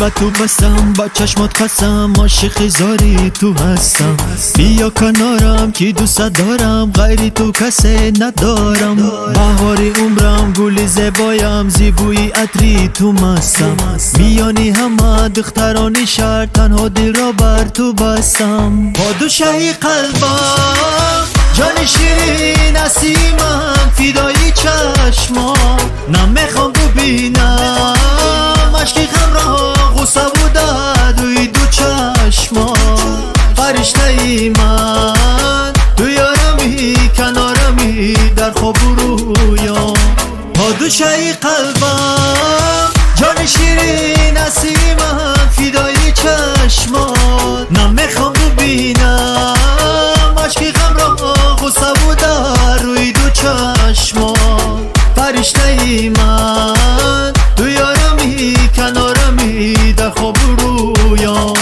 قلبت تو بستم با چشمات قسم عاشق زاری تو هستم بیا کنارم که دوست دارم غیری تو کسی ندارم بهاری عمرم گلی زیبایم زیبوی عطری تو مستم میانی همه دخترانی شهر تنها دل را بر تو بستم پادوشهی قلبم جان شیرین نسیمم فدای چشمام نمیخوام ببینم عشقی غم را غصه بوده روی دو چشمام فرشته ای من تو یارمی کنارمی در خواب و رویام پادوشهی قلبم جان شیرین نسیمم فدای چشمات نمیخوام ببینم عشقی غم را غصه بوده روی دو چشمام فرشته ای من تو یارمی کنارمی در خواب و رویام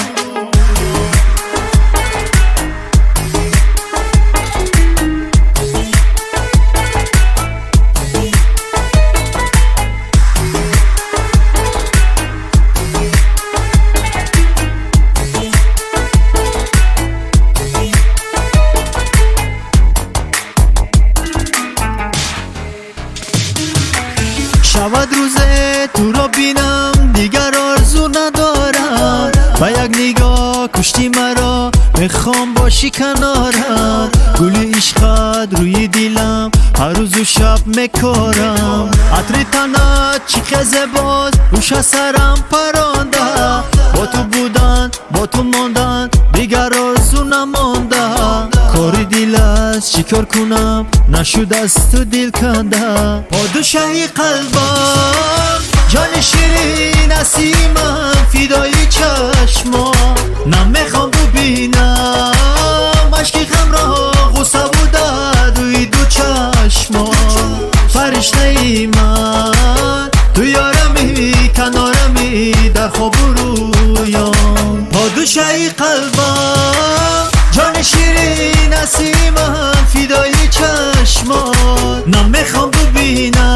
شود روزه تو را بینم دیگر آرزو ندارم و یک نگاه کشتی مرا میخوام باشی کنارم گل عشقت روی دلم هر روز و شب میکارم عطر تنت چی خزه باز روش از سرم پرانده با تو بودن با تو ماندن دیگر آرزو نمانده کار دل است چیکار کنم نشد از تو دل کنده پادوشهی قلبم جان شیرین نسیمم فدای چشمام نمیخوام ببینم عشقی غم را غصه بوده روی دو چشمام فرشته ای من تو یارمی کنارمی در خواب و رویام پادوشهی قلبم جان شیرین نسیمم فدای چشمات نمیخوام ببینم